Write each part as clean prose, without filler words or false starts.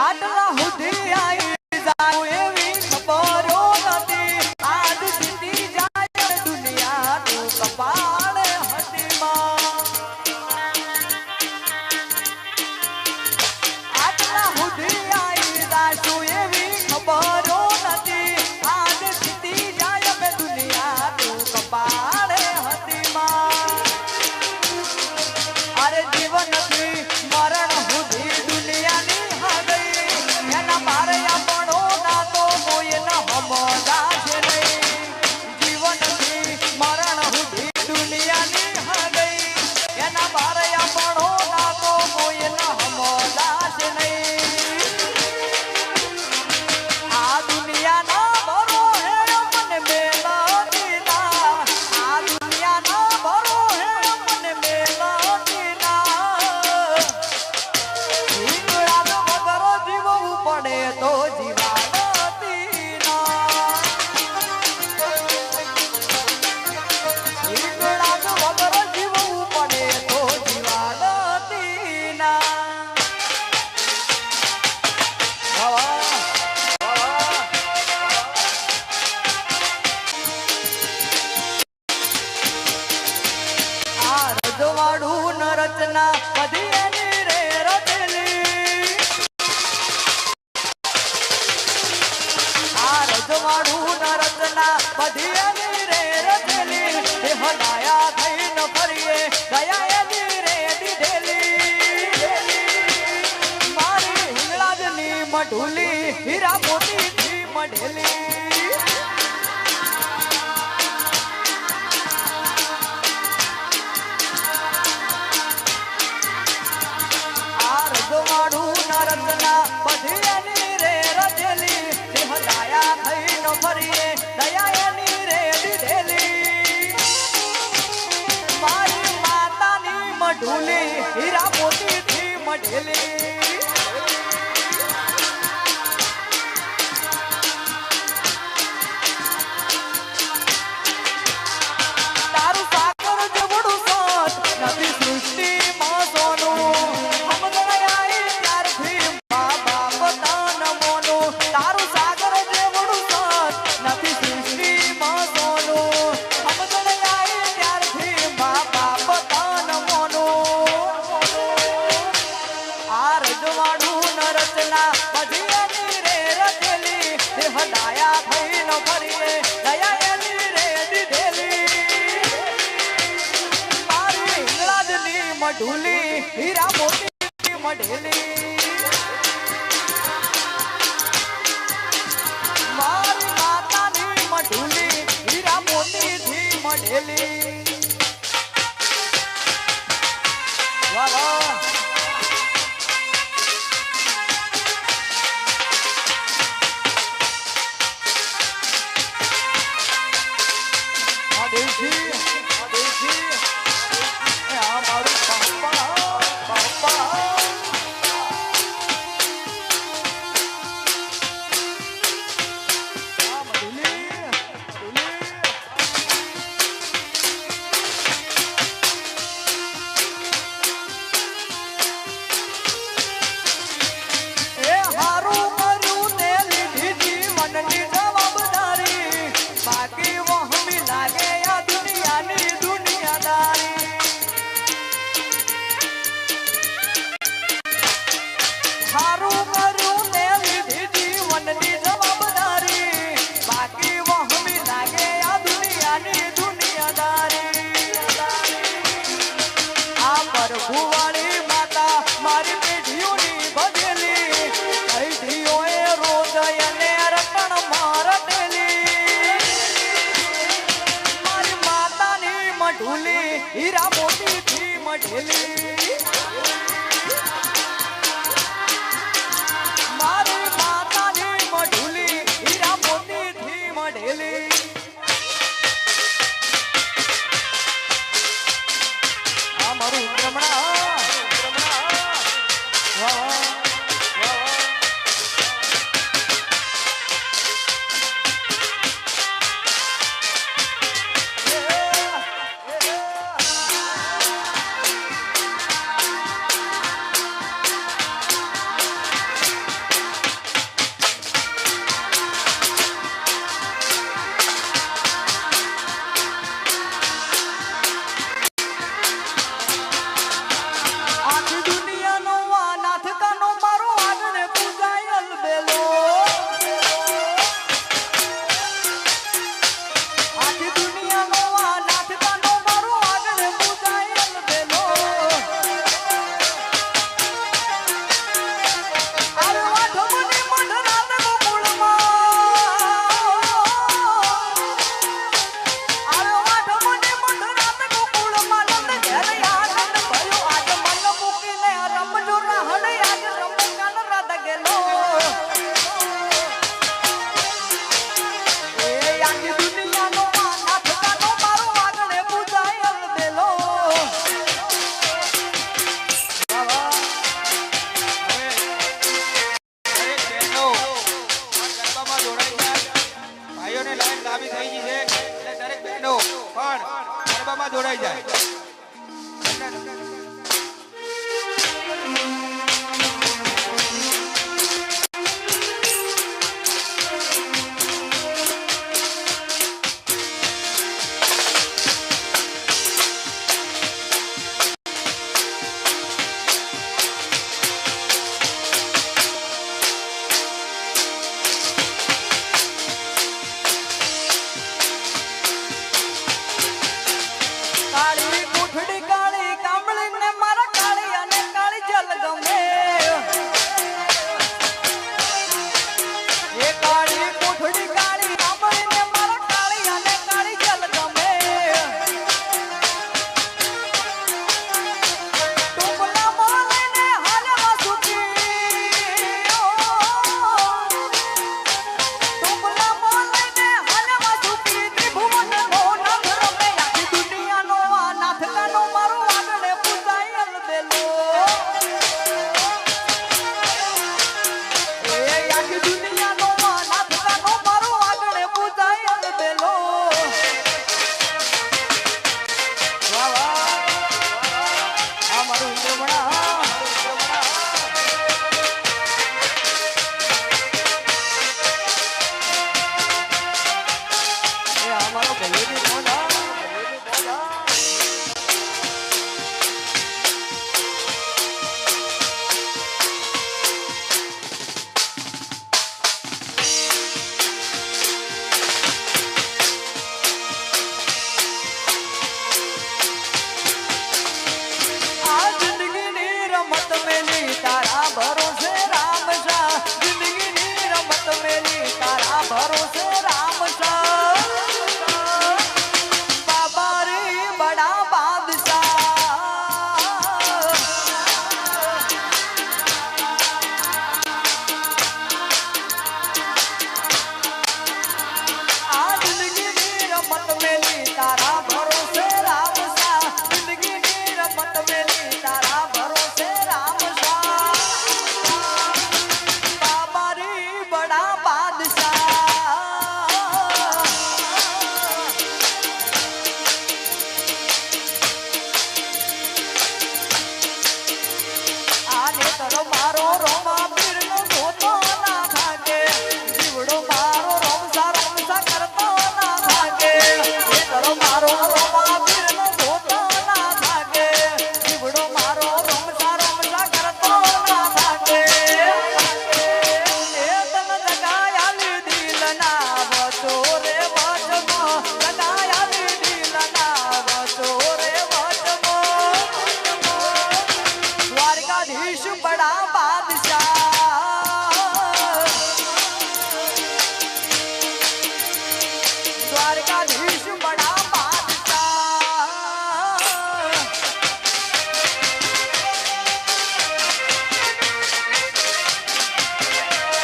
આટલા સુધી આવી જાઉં એવી ખબરો નથી. આજ જીતી જાય દુનિયાનું કપાળ હદીમાં. આટલા સુધી આવી જાશું એવી ખબરો નથી. આજ જીતી જાય અમે દુનિયાનું કપાળ હદીમાં. અરે જીવન થી મરણ સુધી દુનિયાની હગઈ એના મારે આપણો ના તો કોઈ ન હમદા છે નહીં. જીવન થી મરણ સુધી દુનિયાની હગઈ એના મારે આપણો ના તો કોઈ ન હમદા છે નહીં. આ દુનિયાના ભરો હે મને મેલતી ના. આ દુનિયાના ભરો હે મને મેલતી ના. ઈંગળાનો વગરો જીવવું પડે તો જીવાડતી ના. ઈંગળાનો વગરો જીવવું પડે તો જીવાડતી ના. આ રજવાડું ન રચના બધી એની રે રચેલી. આ રજવાડું ન રચના બધી એની રે રચેલી. એ હદાયા થઈ ન ફરીએ દયા એની રે દીધેલી. મારી હિંગળાજની મઢુલી હીરા મોતીથી મઢેલી. આ રજવાડું ન રચના બધી એની રે રચેલી. એ હદાયા થઈ ન ફરીએ દયા એની રે દીધેલી. મારી માતાની મઢુલી હીરા મોતીથી મઢેલી. તારું સાકર જેવડું સાથ નથી સૃષ્ટિમાં સોનું. સમજણ આવી ત્યારથી મા બાપ તન મોનું. તારું સાગર જેવડું સાથ નથી સૃષ્ટિમાં સોનું. સમજણ આવી ત્યારથી મા બાપ તન મોનું. આ રજવાડું ન રચના બધી એની રે રચેલી. એ હદાયા થઈ ન ફરીએ દયા એની રે દીધેલી. મારી હિંગળાજની મઢુલી હીરા મોતીથી મઢેલી. મારી માતાની મઢુલી હીરા મોતીથી મઢેલી. વાહ વાહ. દેશી દેશી એ આ મારું બાપા બાપા. ધરો મારો રોમા પીરનો જોતો ના થાકે જીવડો મારો રોમસા કરતો ના થાકે એ ધરો મારો રોમા પીરનો જોતો ના થાકે જીવડો મારો રોમસા કરતો ના થાકે એ તન જગાયાલી દિલના વચો રે વચમો જગાયાલી દિલના વચો રે વચમો દ્વારકાધીશ બડા બાદશાહ દ્વારકાધીશ બડા બાદશાહ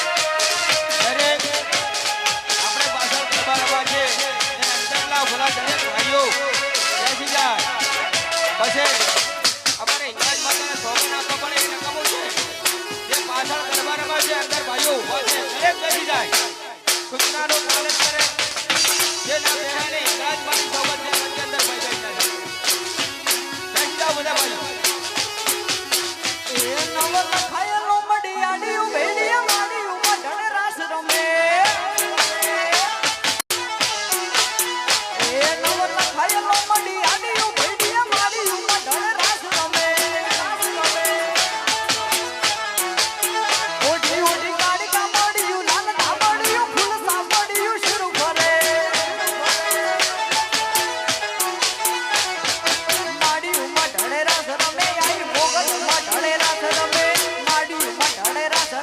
દરેક આપણે પાછળ ગરબા રમવા છે એને અંદરના ભલા દરેક ભાઈઓ બેસી જાય પછી અમારે હિંગળાજ માતાને સોગન આપવા પડે એ નકામું છે જે પાછળ ગરબા રમવા છે અંદર ભાઈઓ ઊભા છે દરેક બેસી જાય સૂચનાનો પાલન કરે જે ના બેહે ને હિંગળાજ માની સોગન છે એની અંદર ભાઈ બેસી જાય બેસી જાઓ બધા ભાઈઓ એ નવ લખાયેલો મડિયાડિયું ભેડિયા માડિયું મઢણ રાસ રમે એ નવ લખાયેલો મડિયાડિયું ભેડિયા માડિયું મઢણ રાસ રમે ઓઢી ઓઢી કાળી કામડિયું લાલ કામડિયું ફૂલ સાપડિયું શરૂ કરે માડિયું મઢણ રાસ રમે આઈ ભોગલ મઢણ રાસ રમે માડિયું મઢણ રાસ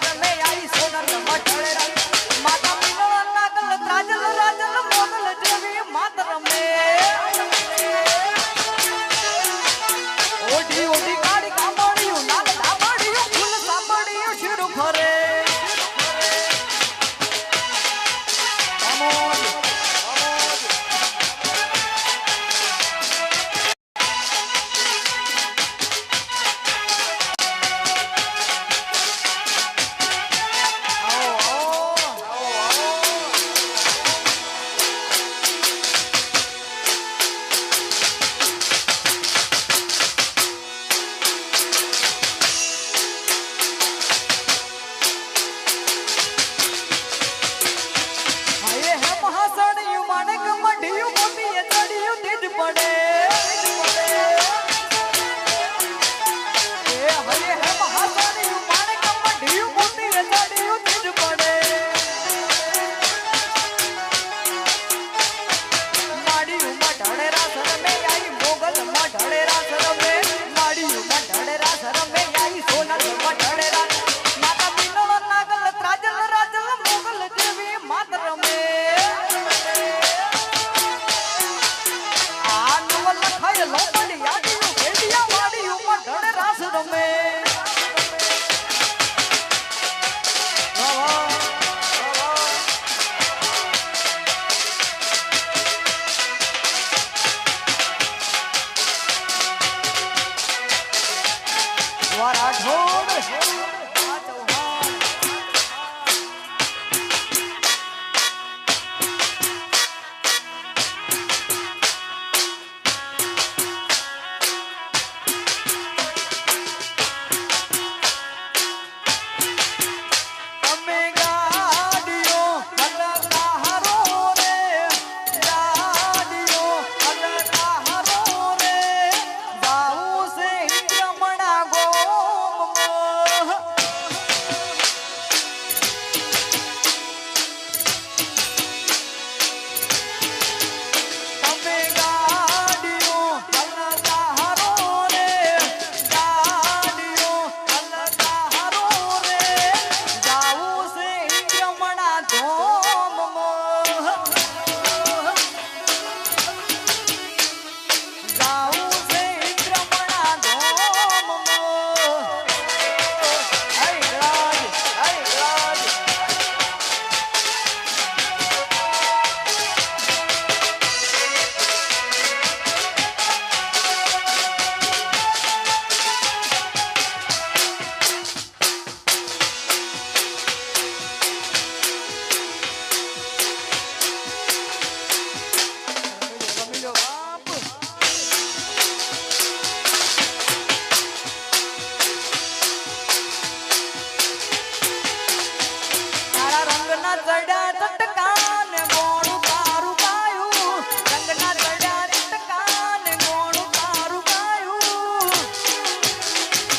ચડ્યા ચટકાન ગોળું તારું ગાયું રંગના ચડ્યા ચટકાન ગોળું તારું ગાયું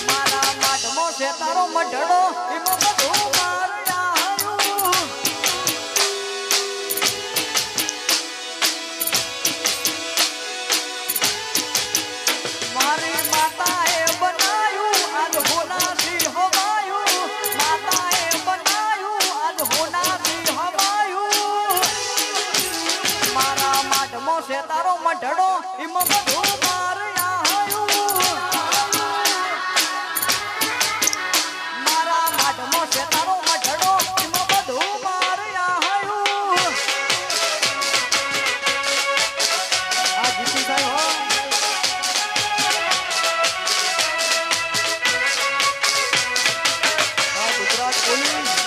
મારા માઢમો છે તારો મઢડો એમાં બધું મારું આયું મારી માતાએ બનાયું આજ હોનાથી હવાયું માતાએ બનાયું આજ હોનાથી હવાયું મારા માઢમો છે તારો મઢડો એમાં બધું મારું આયું મારા માઢમો છે તારો મઢડો એમાં બધું મારું આયું આ જીતી ગયો હો ગુજરાત પોલીસ